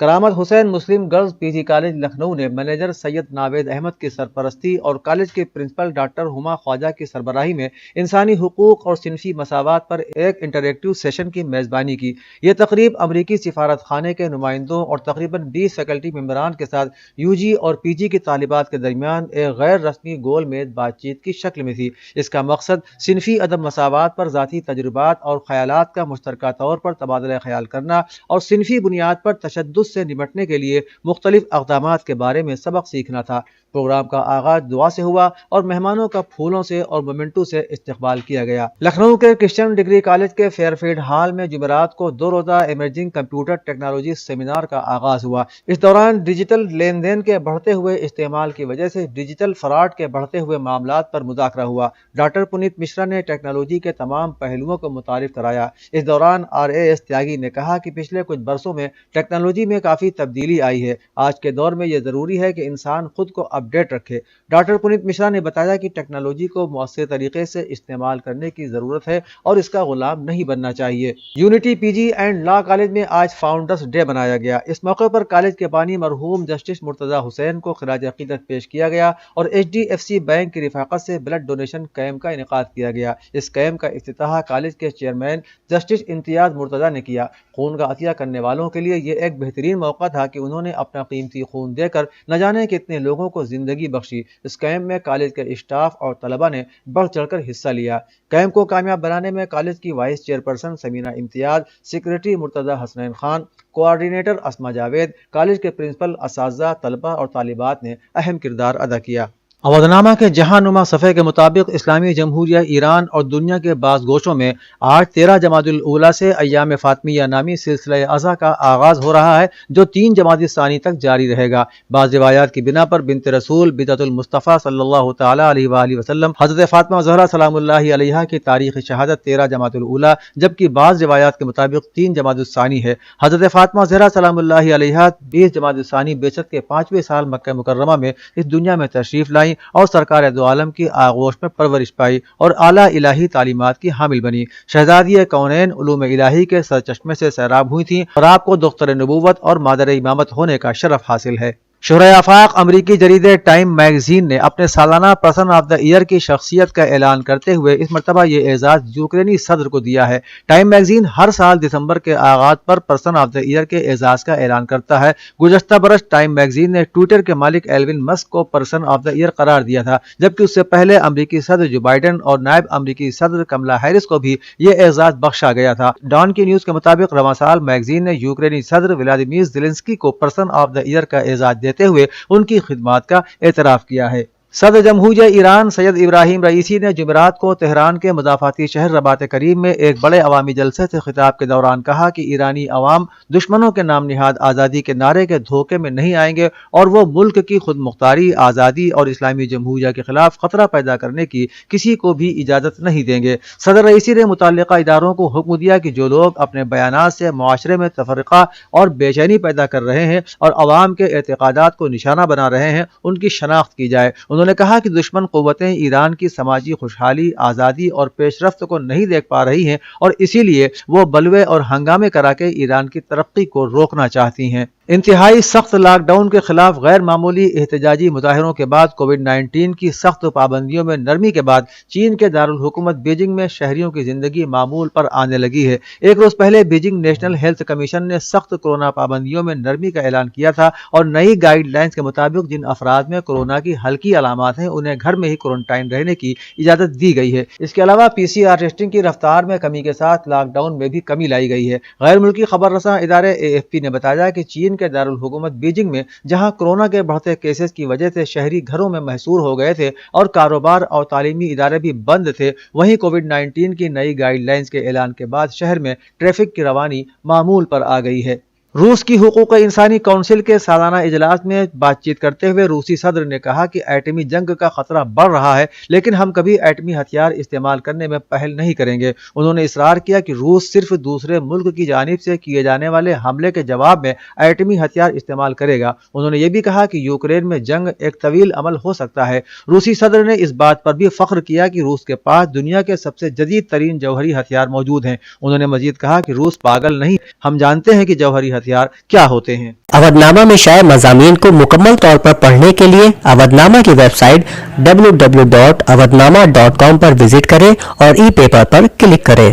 کرامت حسین مسلم گرلز پی جی کالج لکھنؤ نے منیجر سید ناوید احمد کی سرپرستی اور کالج کے پرنسپل ڈاکٹر ہما خواجہ کی سربراہی میں انسانی حقوق اور صنفی مساوات پر ایک انٹریکٹیو سیشن کی میزبانی کی۔ یہ تقریب امریکی سفارت خانے کے نمائندوں اور تقریباً 20 فیکلٹی ممبران کے ساتھ یو جی اور پی جی کی طالبات کے درمیان ایک غیر رسمی گول میز بات چیت کی شکل میں تھی۔ اس کا مقصد صنفی عدم مساوات پر ذاتی تجربات اور خیالات کا مشترکہ طور پر تبادلہ خیال کرنا اور صنفی بنیاد پر تشدد سے نمٹنے کے لیے مختلف اقدامات کے بارے میں سبق سیکھنا تھا۔ پروگرام کا آغاز دعا سے ہوا اور مہمانوں کا پھولوں سے اور مومنٹو سے استقبال کیا گیا۔ لکھنؤ کے کرسچن ڈگری کالج کے فیئر فیلڈ ہال میں جمعرات کو 2 روزہ ایمرجنگ کمپیوٹر ٹیکنالوجی سیمینار کا آغاز ہوا۔ اس دوران ڈیجیٹل لین دین کے بڑھتے ہوئے استعمال کی وجہ سے ڈیجیٹل فراڈ کے بڑھتے ہوئے معاملات پر مذاکرہ ہوا۔ ڈاکٹر پنیت مشرا نے ٹیکنالوجی کے تمام پہلوؤں کو متعارف کرایا۔ اس دوران RAS تیاگی نے کہا کہ پچھلے کچھ برسوں میں ٹیکنالوجی میں کافی تبدیلی آئی ہے۔ آج کے دور میں یہ ضروری ہے کہ انسان خود کو اپڈیٹ رکھے۔ ڈاکٹر پنیت مشرا نے بتایا کہ ٹیکنالوجی کو مؤثر طریقے سے استعمال کرنے کی ضرورت ہے اور اس کا غلام نہیں بننا چاہیے۔ Unity P G and law college میں آج فاؤنڈرز ڈے منایا گیا۔ اس موقع پر کالج کے بانی مرحوم جسٹس مرتضی حسین کو خراج عقیدت پیش کیا گیا اور HDFC بینک کی رفاقت سے بلڈ ڈونیشن کیمپ کا انعقاد کیا گیا۔ اس کیمپ کا افتتاح کالج کے چیئرمین جسٹس امتیاز مرتضی نے کیا۔ خون کا عطیہ کرنے والوں کے لیے یہ ایک بہترین موقع تھا کہ انہوں نے اپنا قیمتی خون دے کر نہ جانے کتنے لوگوں کو زندگی بخشی۔ اس کیمپ میں کالج کے اسٹاف اور طلباء نے بڑھ چڑھ کر حصہ لیا۔ کیمپ کو کامیاب بنانے میں کالج کی وائس چیئرپرسن سمینہ امتیاز، سیکریٹری مرتضی حسنین خان، کوآرڈینیٹر اسما جاوید، کالج کے پرنسپل، اساتذہ، طلباء اور طالبات نے اہم کردار ادا کیا۔ اودنامہ کے جہاں نما صفحے کے مطابق اسلامی جمہوریہ ایران اور دنیا کے بعض گوشوں میں آج 13 جمادی الاولیٰ سے ایام فاطمیہ نامی سلسلہ ازا کا آغاز ہو رہا ہے جو 3 جمادی ثانی تک جاری رہے گا۔ بعض روایات کی بنا پر بنت رسول بدعت المصطفیٰ صلی اللہ تعالی علیہ وآلہ وسلم حضرت فاطمہ زہرا سلام اللہ علیہا کی تاریخ شہادت 13 جمادی الاولیٰ جبکہ بعض روایات کے مطابق 3 جمادی الثانی ہے۔ حضرت فاطمہ زہرا سلام اللہ علیہا 20 جمادی الثانی بعثت کے 5ویں سال مکہ مکرمہ میں اس دنیا میں تشریف لائیں اور سرکار دو عالم کی آغوش میں پرورش پائی اور اعلیٰ الہی تعلیمات کی حامل بنی۔ شہزادی کونین علوم الہی کے سرچشمے سے سیراب ہوئی تھیں اور آپ کو دختر نبوت اور مادر امامت ہونے کا شرف حاصل ہے۔ شورائے آفاق امریکی جریدے ٹائم میگزین نے اپنے سالانہ پرسن آف دا ایئر کی شخصیت کا اعلان کرتے ہوئے اس مرتبہ یہ اعزاز یوکرینی صدر کو دیا ہے۔ ٹائم میگزین ہر سال دسمبر کے آغاز پر پرسن آف دا ایئر کے اعزاز کا اعلان کرتا ہے۔ گزشتہ برس ٹائم میگزین نے ٹویٹر کے مالک ایلون مسک کو پرسن آف دا ایئر قرار دیا تھا جبکہ اس سے پہلے امریکی صدر جو بائیڈن اور نائب امریکی صدر کملا ہیرس کو بھی یہ اعزاز بخشا گیا تھا۔ ڈان کی نیوز کے مطابق رواں سال میگزین نے یوکرینی صدر ولادیمیر زیلنسکی کو پرسن آف دا ایئر کا اعزاز دیتے ہوئے ان کی خدمات کا اعتراف کیا ہے۔ صدر جمہوریہ ایران سید ابراہیم رئیسی نے جمعرات کو تہران کے مضافاتی شہر رباط کریم میں ایک بڑے عوامی جلسے سے خطاب کے دوران کہا کہ ایرانی عوام دشمنوں کے نام نہاد آزادی کے نعرے کے دھوکے میں نہیں آئیں گے اور وہ ملک کی خود مختاری، آزادی اور اسلامی جمہوریہ کے خلاف خطرہ پیدا کرنے کی کسی کو بھی اجازت نہیں دیں گے۔ صدر رئیسی نے متعلقہ اداروں کو حکم دیا کہ جو لوگ اپنے بیانات سے معاشرے میں تفرقہ اور بے چینی پیدا کر رہے ہیں اور عوام کے اعتقادات کو نشانہ بنا رہے ہیں ان کی شناخت کی جائے۔ انہوں نے کہا کہ دشمن قوتیں ایران کی سماجی خوشحالی، آزادی اور پیش رفت کو نہیں دیکھ پا رہی ہیں اور اسی لیے وہ بلوے اور ہنگامے کرا کے ایران کی ترقی کو روکنا چاہتی ہیں۔ انتہائی سخت لاک ڈاؤن کے خلاف غیر معمولی احتجاجی مظاہروں کے بعد کووڈ-19 کی سخت پابندیوں میں نرمی کے بعد چین کے دارالحکومت بیجنگ میں شہریوں کی زندگی معمول پر آنے لگی ہے۔ ایک روز پہلے بیجنگ نیشنل ہیلتھ کمیشن نے سخت کورونا پابندیوں میں نرمی کا اعلان کیا تھا اور نئی گائیڈ لائنز کے مطابق جن افراد میں کورونا کی ہلکی علامات ہیں انہیں گھر میں ہی کوارنٹائن رہنے کی اجازت دی گئی ہے۔ اس کے علاوہ PCR ٹیسٹنگ کی رفتار میں کمی کے ساتھ لاک ڈاؤن میں بھی کمی لائی گئی ہے۔ غیر ملکی خبر رساں ادارے AFP نے بتایا کہ چین کے دارالحکومت بیجنگ میں جہاں کورونا کے بڑھتے کیسز کی وجہ سے شہری گھروں میں محصور ہو گئے تھے اور کاروبار اور تعلیمی ادارے بھی بند تھے، وہیں کووڈ-19 کی نئی گائیڈ لائنز کے اعلان کے بعد شہر میں ٹریفک کی روانی معمول پر آ گئی ہے۔ روس کی حقوق انسانی کونسل کے سالانہ اجلاس میں بات چیت کرتے ہوئے روسی صدر نے کہا کہ ایٹمی جنگ کا خطرہ بڑھ رہا ہے لیکن ہم کبھی ایٹمی ہتھیار استعمال کرنے میں پہل نہیں کریں گے۔ انہوں نے اصرار کیا کہ روس صرف دوسرے ملک کی جانب سے کیے جانے والے حملے کے جواب میں ایٹمی ہتھیار استعمال کرے گا۔ انہوں نے یہ بھی کہا کہ یوکرین میں جنگ ایک طویل عمل ہو سکتا ہے۔ روسی صدر نے اس بات پر بھی فخر کیا کہ روس کے پاس دنیا کے سب سے جدید ترین جوہری ہتھیار موجود ہیں۔ انہوں نے مزید کہا کہ روس پاگل نہیں، ہم جانتے ہیں کہ جوہری ہتھیار اختیار کیا ہوتے ہیں؟ اودھ-نامہ میں شائع مضامین کو مکمل طور پر پڑھنے کے لیے اودھ-نامہ کی ویب سائٹ www.awadhnama.com پر وزٹ کریں اور ای پیپر پر کلک کریں۔